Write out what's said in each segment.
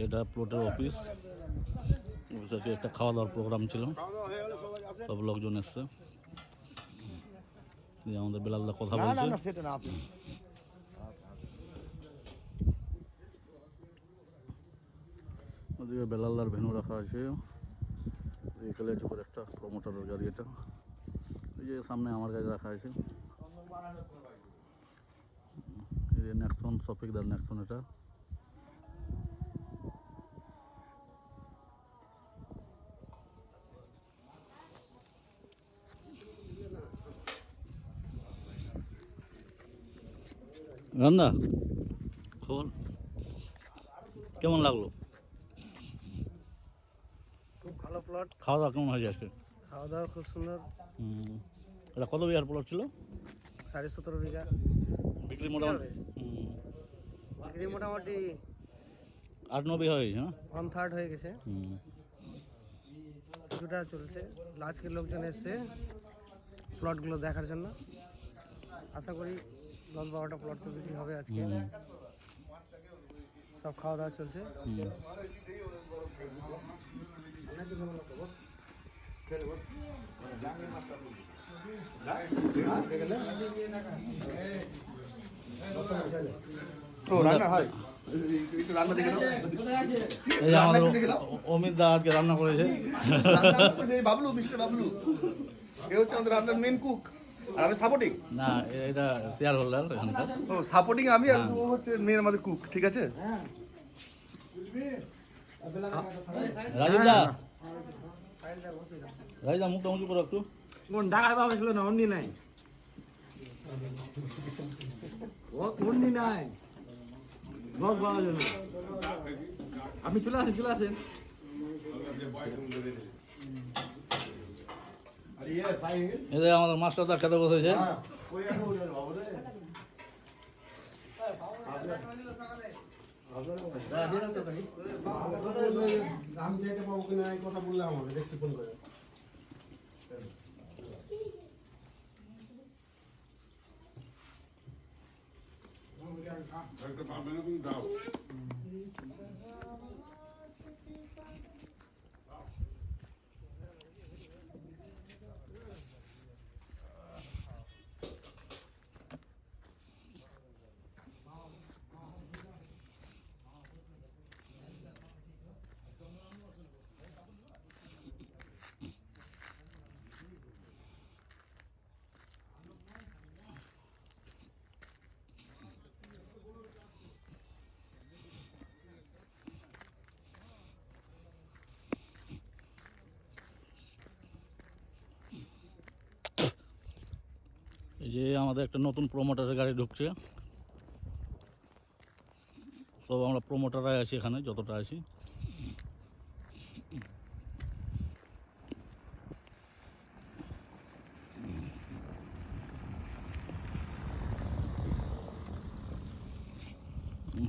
এটা প্লটের অফিস। অফিসে একটা খাওয়া দাওয়ার প্রোগ্রাম ছিল, সব লোকজন এসছে। আমাদের বেলালদা কথা বলছে। ওদিকে বেলালদার ভেনু রাখা আছে। এখানে চোখের একটা প্রমোটারের গাড়ি, এটা এই যে সামনে আমার গাড়ি রাখা আছে। নেক্সন, শফিকদার নেক্সন এটা। রান্না খবর কেমন লাগলো? খুব ভালো প্লট। খাওয়া দাওয়া কেমন হয়েছে আজকে? খাওয়া দাওয়া খুব সুন্দর। এটা কত বিঘার প্লট ছিল? 17.5 বিঘা। বিক্রি মোটামুটি বিক্রি মোটামুটি 8-9 বিঘা হয়েছে। 1/3 হয়ে গেছে, কিছুটা চলছে। আজকে লোকজন এসছে প্লটগুলো দেখার জন্য। আশা করি 10-12টা প্লট তো বিক্রি হবে আজকে। সব খাওয়া দাওয়া চলছে। অমিত দা আজকে রান্না করেছে। বাবলু, মিস্টার বাবলু, এ হচ্ছে আমাদের রান্নার মেন কুক, আর আমি সাপোর্টিং। না, এটা শেয়ার হোল্ডার এখানকার। ও সাপোর্টিং আমি, আর ও হচ্ছে মেন আমাদের কুক, ঠিক আছে? রাজীবদা, রাজীবদা মুখটা উঁচু করো একটু। কোন ঢাকায় বাবা ছিল না, অন্যি নাই, অন্যি নাই। আপনি চলে আসেন, চলে আসেন। এদের আমাদের মাস্টারদা খেতে বসেছে। আমি যেতে পাবো কিনা এই কথা বললাম, আমাকে দেখছি ফোন করে। এই যে আমাদের একটা নতুন প্রমোটারের গাড়ি ঢুকছে। সব আমরা প্রমোটাররাই আছি এখানে, যতটা আছি।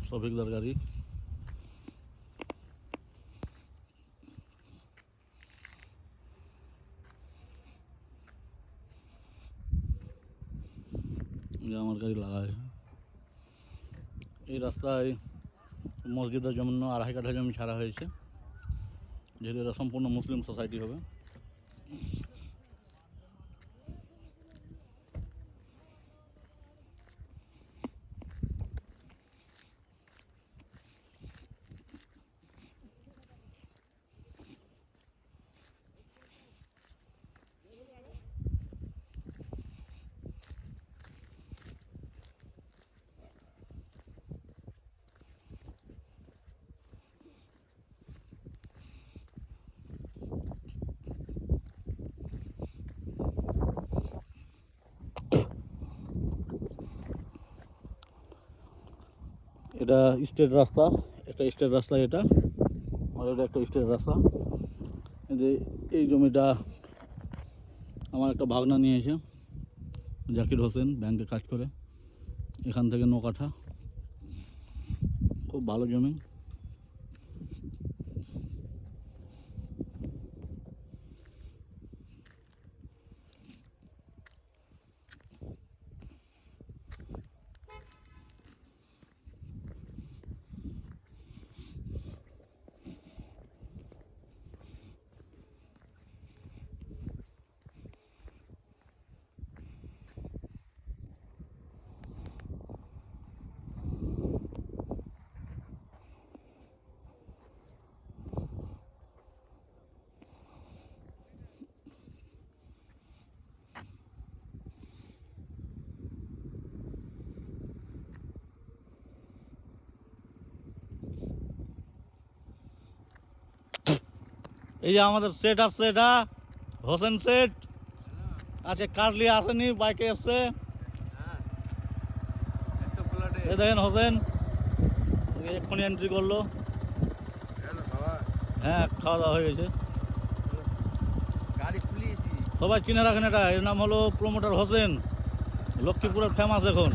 শফিকদার গাড়ি। আমার গাড়ি লাগা আছে। এই রাস্তায় মসজিদের জন্য 2.5 কাঠা জমি ছাড়া হয়েছে, যেহেতু এটা সম্পূর্ণ মুসলিম সোসাইটি হবে। এটা স্টেট রাস্তা, একটা স্টেট রাস্তা এটা, আর এটা একটা স্টেট রাস্তা। এই জমিটা আমার একটা ভাগনা নিয়েছে, জাকির হোসেন, ব্যাংকে কাজ করে। এখান থেকে 9 কাঠা, খুব ভালো জমি। এই যে আমাদের সেট আসছে, এটা হোসেন সেট আছে, কার্লি আসেনি, বাইকে এসছে। এই দেখেন হোসেন এক্ষুনি এন্ট্রি করলো। হ্যাঁ, খাওয়া দাওয়া হয়ে গেছে। সবাই কিনে রাখেন এটা। এর নাম হলো প্রমোটার হোসেন, লক্ষ্মীপুরের ফেমাস এখন।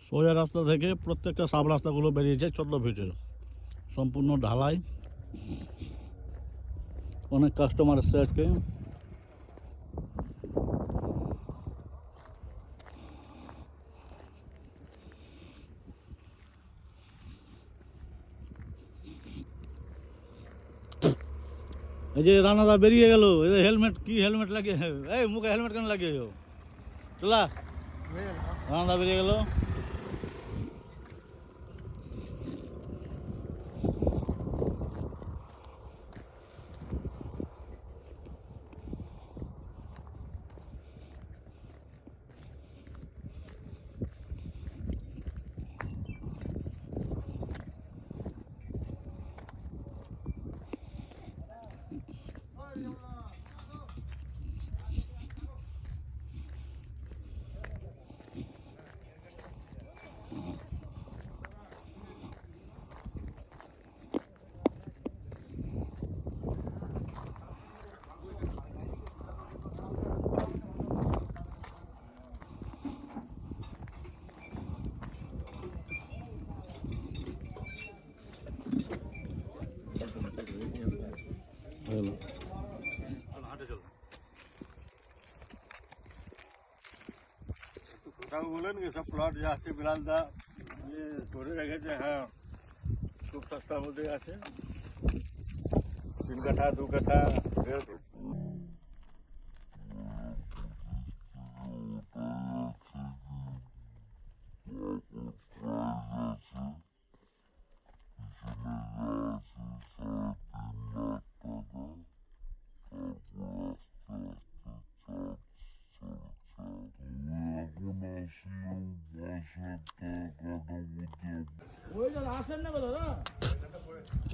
সোজা রাস্তা থেকে প্রত্যেকটা সাব রাস্তাগুলো বেরিয়েছে 14 ফিটের, সম্পূর্ণ ঢালাই। অনেক কাস্টমার এসছে আজকে। এই যে রানাদা বেরিয়ে গেল। এই যে হেলমেট, কি হেলমেট লাগিয়ে, এই মুখে হেলমেট কেন লাগিয়ে চলা, রানাদা বেরিয়ে গেল। হলো। बोले कि सब प्लॉट जाते बिलाल दा ये छोड़े रखे थे। हाँ, खूब सस्ता बोलते आते 3 कट्ठा 2 कट्ठा 1.5।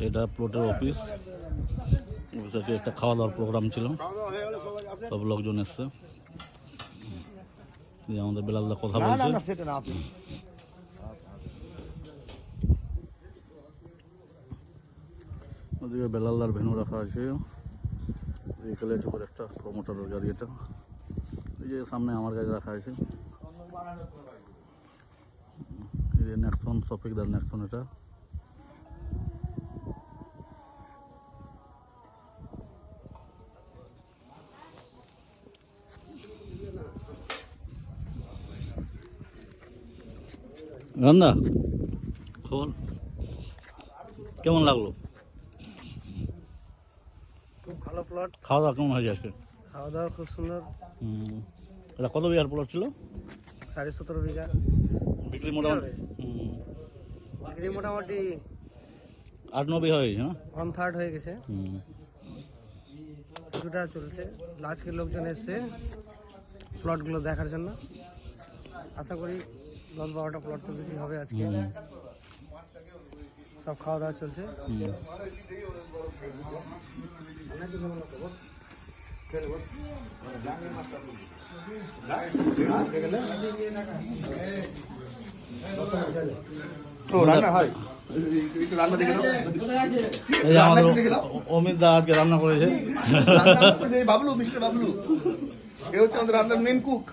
এটা প্লটের অফিস। অফিসে একটা খাওয়া দাওয়ার প্রোগ্রাম ছিল, সব লোকজন এসছে। এই আমাদের বেলালদা কথা বলছে। ওদিকে বেলালদার ভেনু রাখা আছে। এখানে করে একটা প্রমোটারের গাড়ি এটা। এই যে সামনে আমার গাড়ি রাখা আছে, এই যে নেক্সন, শফিকদার নেক্সন এটা। রান্দা খবর কেমন লাগলো? খুব ভালো প্লট। খাওয়া দাওয়া কেমন হয়েছে আজকে? খাওয়া দাওয়া খুব সুন্দর। এটা কত বিঘার প্লট ছিল? 17.5 বিঘা। বিক্রি মোটামুটি বিক্রি মোটামুটি 8-9 বিঘা হয়েছে না? 1/3 হয়ে গেছে। কিছুটা চলছে। আজকের লোকজন এসছে প্লটগুলো দেখার জন্য। আশা করি 10-12টা প্লট তো বিক্রি হবে আজকে। সব খাওয়া দাওয়া চলছে। রান্না হয়, রান্না দেখে নাও। এই যে আমাদের অমিত দা আজকে রান্না করেছে। বাবলু, মিস্টার বাবলু, এ হচ্ছে আমাদের রান্নার মেন কুক,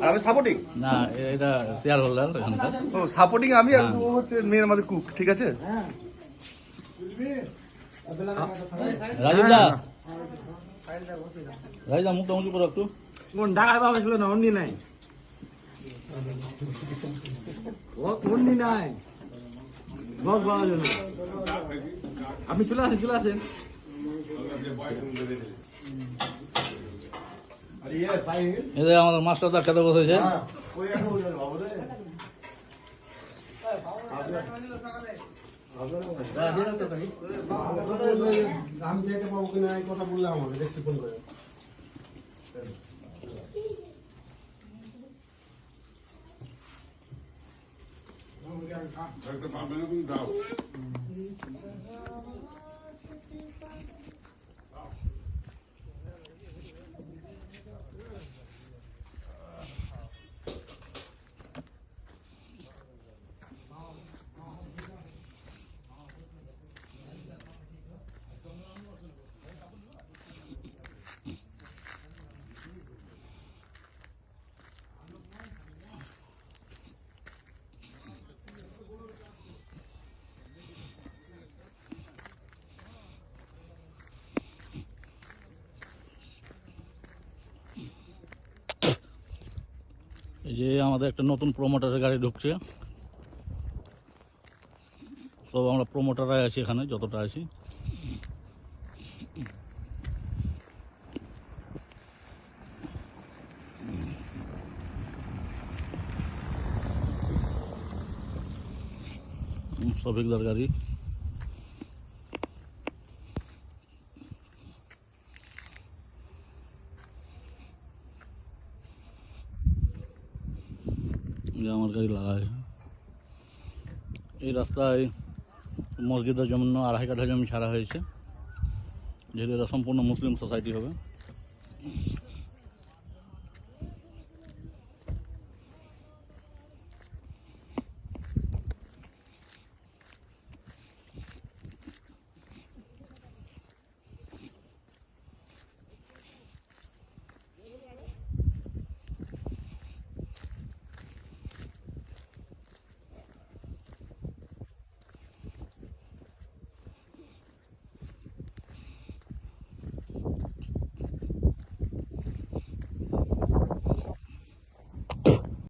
আর আমি সাপোর্টিং। না, এটা শেয়ার হোল্ডার এখানকার। ও সাপোর্টিং আমি, আর ও হচ্ছে মেন আমাদের কুক, ঠিক আছে? রাজীব দা, রাজীব দা মুখটা উঁচু করো একটু। কোন ঢাকায় পাওয়া ছিল না, অন্য নাই। ও অন্য নাই, ভোগ পাওয়া যেন। আপনি চলে আসেন, চলে আসেন। এদের আমাদের মাস্টারদা খেতে বসেছে। আমি যেতে পাবো কিনা এই কথা বললাম আমাকে, দেখছি ফোন করে। এই যে আমাদের একটা নতুন প্রমোটারের গাড়ি ঢুকছে। সব আমরা প্রমোটাররাই আছি এখানে, যতটা আছি। শফিকদার গাড়ি। যে আমার গাড়ি লাগা আছে। এই রাস্তায় মসজিদের জন্য 2.5 কাঠা জমি ছাড়া হয়েছে, যেহেতু এটা সম্পূর্ণ মুসলিম সোসাইটি হবে।